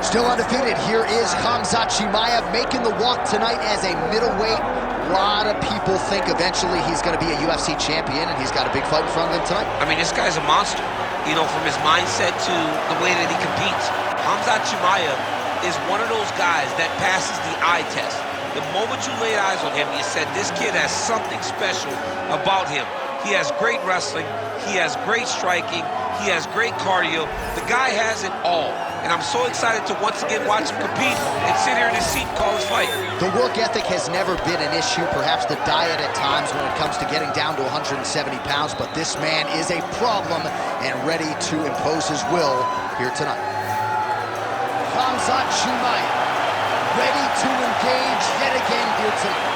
Still undefeated, here is Khamzat Chimaev making the walk tonight as a middleweight. A lot of people think eventually he's going to be a UFC champion, and he's got a big fight in front of him tonight. I mean, this guy's a monster, you know, from his mindset to the way that he competes. Khamzat Chimaev is one of those guys that passes the eye test. The moment you laid eyes on him, you said, this kid has something special about him. He has great wrestling, he has great striking, he has great cardio. The guy has it all. And I'm so excited to once again watch him compete and sit here in his seat and call his fight. The work ethic has never been an issue, perhaps the diet at times when it comes to getting down to 170 pounds, but this man is a problem and ready to impose his will here tonight. Khamzat Chimaev, ready to engage yet again here tonight.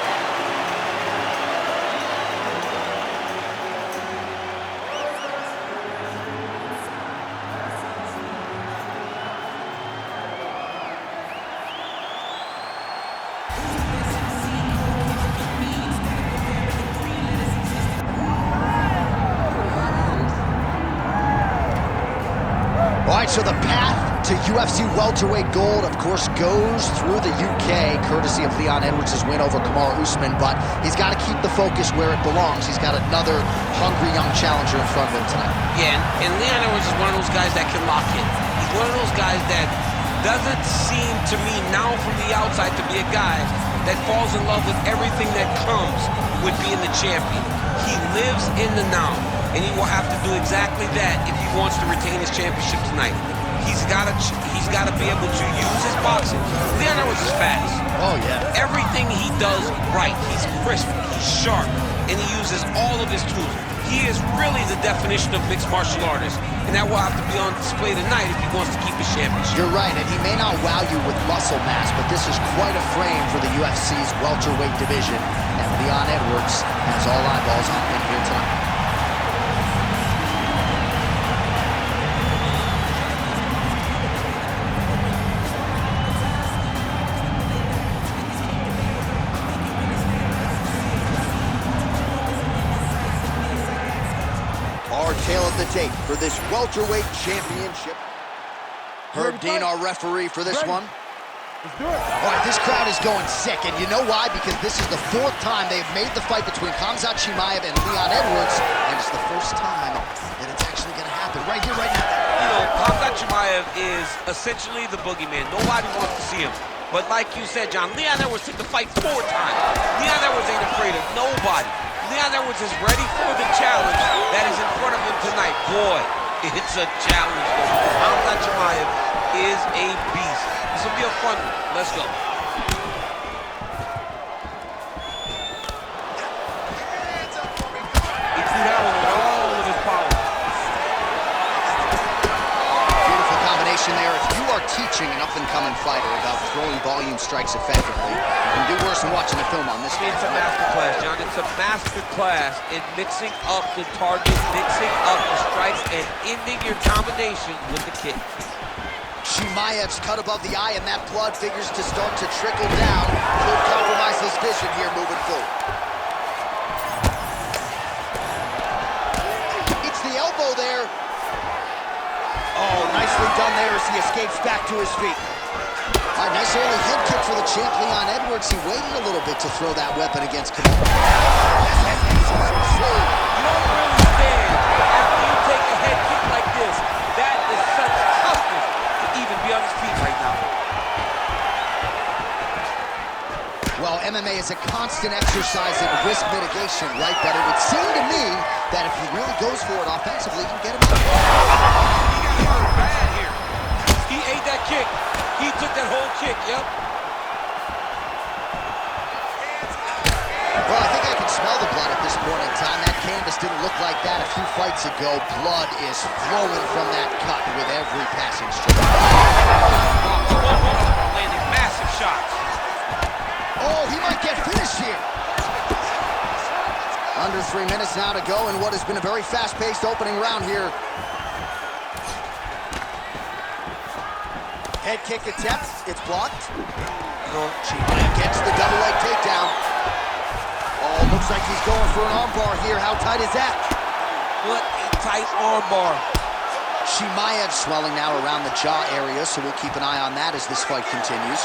All right, so the path to UFC welterweight gold, of course, goes through the UK, courtesy of Leon Edwards' win over Kamaru Usman, but he's got to keep the focus where it belongs. He's got another hungry young challenger in front of him tonight. Yeah, and Leon Edwards is one of those guys that can lock in. He's one of those guys that doesn't seem to me now from the outside to be a guy that falls in love with everything that comes with being the champion. He lives in the now, and he will have to do exactly that if he wants to retain his championship tonight. He's got to be able to use his boxing. Leon Edwards is fast. Oh, yeah. Everything he does right. He's crisp, he's sharp, and he uses all of his tools. He is really the definition of mixed martial artist, and that will have to be on display tonight if he wants to keep his championship. You're right, and he may not wow you with muscle mass, but this is quite a frame for the UFC's welterweight division, and Leon Edwards has all eyeballs on him here tonight. Our tale of the tape for this welterweight championship. Herb Dean, our referee for this one. Let's do it. All right, this crowd is going sick, and you know why? Because this is the fourth time they've made the fight between Khamzat Chimaev and Leon Edwards, and it's the first time that it's actually going to happen right here, right now. You know, Khamzat Chimaev is essentially the boogeyman. Nobody wants to see him. But like you said, John, Leon Edwards took the fight 4 times. Leon Edwards ain't afraid of nobody. Leon Edwards is ready for the challenge that is in front of him tonight. Boy, it's a challenge. Khamzat Chimaev is a beast. This will be a fun one. Let's go. He threw that one with all of his power. Beautiful combination there. If you are teaching an up-and-coming fighter about throwing volume strikes effectively, you can do worse than watching a film on this. It's a master class, John. It's a master class in mixing up the target, mixing up the strikes, and ending your combination with the kick. Chimaev's cut above the eye, and that blood figures to start to trickle down. Could compromise his vision here moving forward. It's the elbow there. Oh, nicely done there as he escapes back to his feet. All right, nice early head kick for the champ, Leon Edwards. He waited a little bit to throw that weapon against Kamaru. You don't really stand after you take a head kick like this. That is such toughness to even be on his feet right now. Well, MMA is a constant exercise in risk mitigation, right? But it would seem to me that if he really goes for it offensively, he can get him out. He got hurt bad here. He ate that kick. He took that whole kick, yep. Well, I think I can smell the blood at this point in time. That canvas didn't look like that a few fights ago. Blood is flowing from that cut with every passing strike. Landing massive shots. Oh, he might get finished here. Under 3 minutes now to go in what has been a very fast-paced opening round here. Head kick attempt, it's blocked. Chimaev gets the double leg takedown. Oh, looks like he's going for an armbar here. How tight is that? What a tight armbar. Chimaev swelling now around the jaw area, so we'll keep an eye on that as this fight continues.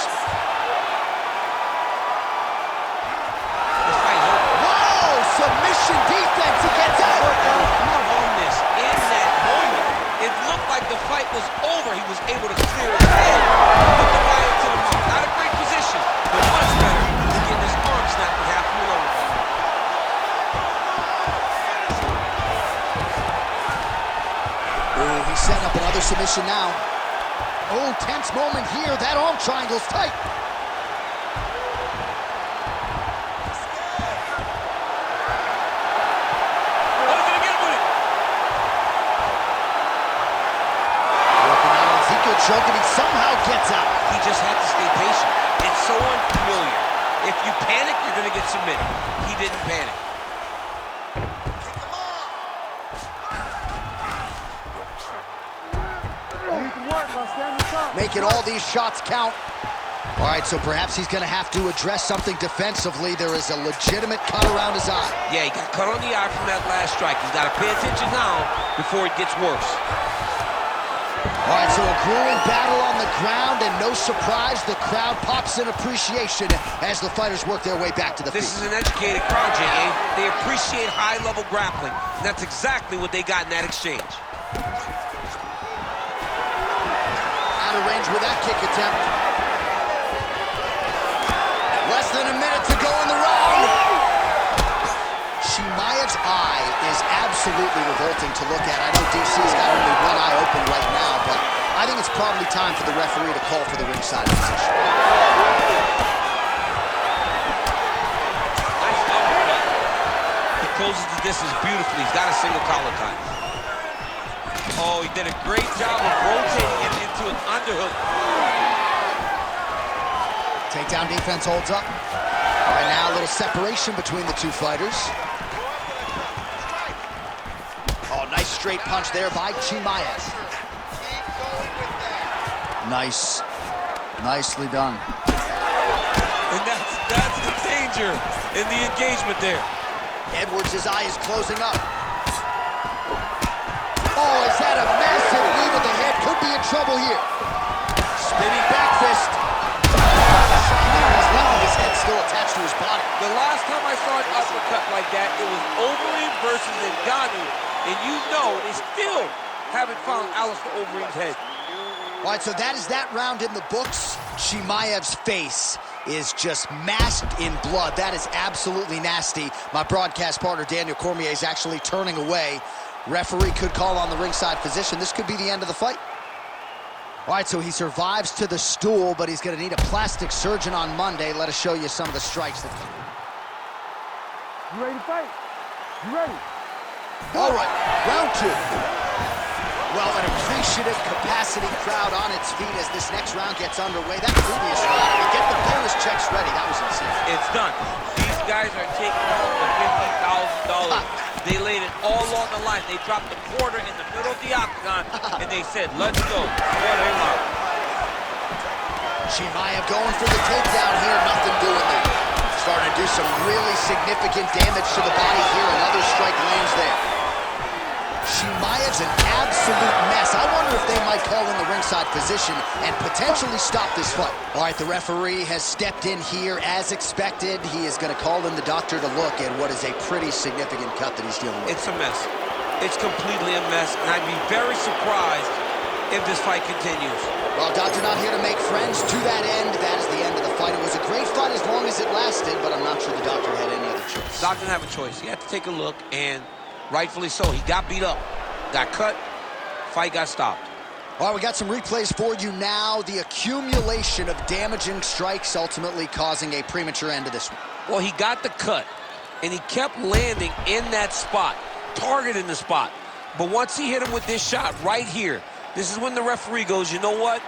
Whoa! Submission defense, he gets out! On this, in that moment, it looked like the fight was over. He was able to clear his head, put the guy into the mouth. Not a great position, but much better than getting his arm snapped with half a over. Oh, he's setting up another submission now. Oh, tense moment here. That arm triangle's tight. Choke, and he somehow gets out. He just had to stay patient. It's so unfamiliar. If you panic, you're going to get submitted. He didn't panic. Making all these shots count. All right, so perhaps he's going to have to address something defensively. There is a legitimate cut around his eye. Yeah, he got cut on the eye from that last strike. He's got to pay attention now before it gets worse. All right, so a grueling battle on the ground, and no surprise, the crowd pops in appreciation as the fighters work their way back to the feet. This is an educated crowd, J.A. They appreciate high-level grappling, and that's exactly what they got in that exchange. Out of range with that kick attempt. Less than a minute to go in the round. Chimaev's eye is absolutely revolting to look at. I know DC's got only one eye open right now, but I think it's probably time for the referee to call for the ringside position. Nice uppercut. He closes the distance beautifully. He's got a single collar tie. Oh, he did a great job of rotating it into an underhook. Takedown defense holds up. All right, now a little separation between the two fighters. Oh, nice straight punch there by Chimaev. Nice. Nicely done. And that's the danger in the engagement there. Edwards' eye is closing up. Oh, is that a massive knee to the head? Could be in trouble here. Spinning back fist. He's left his head still attached to his body. The last time I saw an uppercut like that, it was Overeem versus Ngannou. And you know they still haven't found Alistair Overeem's head. All right, so that is that round in the books. Chimaev's face is just masked in blood. That is absolutely nasty. My broadcast partner, Daniel Cormier, is actually turning away. Referee could call on the ringside physician. This could be the end of the fight. All right, so he survives to the stool, but he's going to need a plastic surgeon on Monday. Let us show you some of the strikes. You ready to fight? You ready? All right, round two. Well, an appreciative capacity crowd on its feet as this next round gets underway. That previous round, to get the bonus checks ready, that was insane. It's done. These guys are taking home the $50,000. They laid it all on the line. They dropped the quarter in the middle of the octagon, and they said, let's go. Chimaev going for the takedown here, nothing doing there. Starting to do some really significant damage to the body here. Another strike lands there. Chimaev's an absolute mess. I wonder if they might call in the ringside physician and potentially stop this fight. All right, the referee has stepped in here as expected. He is going to call in the doctor to look at what is a pretty significant cut that he's dealing with. It's a mess. It's completely a mess, and I'd be very surprised if this fight continues. Well, doctor not here to make friends. To that end, that is the end of the fight. It was a great fight as long as it lasted, but I'm not sure the doctor had any other choice. Doctor didn't have a choice. He had to take a look, and rightfully so. He got beat up, got cut, fight got stopped. All right, we got some replays for you now. The accumulation of damaging strikes ultimately causing a premature end to this one. Well, he got the cut, and he kept landing in that spot, targeting the spot. But once he hit him with this shot right here, this is when the referee goes, you know what?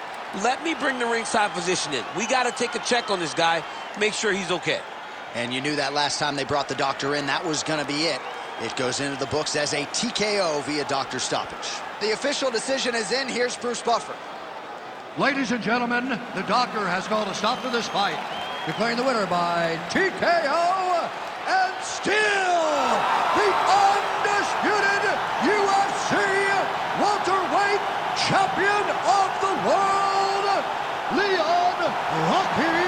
Let me bring the ringside physician in. We got to take a check on this guy, make sure he's okay. And you knew that last time they brought the doctor in, that was going to be it. It goes into the books as a TKO via doctor stoppage. The official decision is in. Here's Bruce Buffer. Ladies and gentlemen, the doctor has called a stop to this fight, declaring the winner by TKO, and still the undisputed UFC welterweight Leon Rocky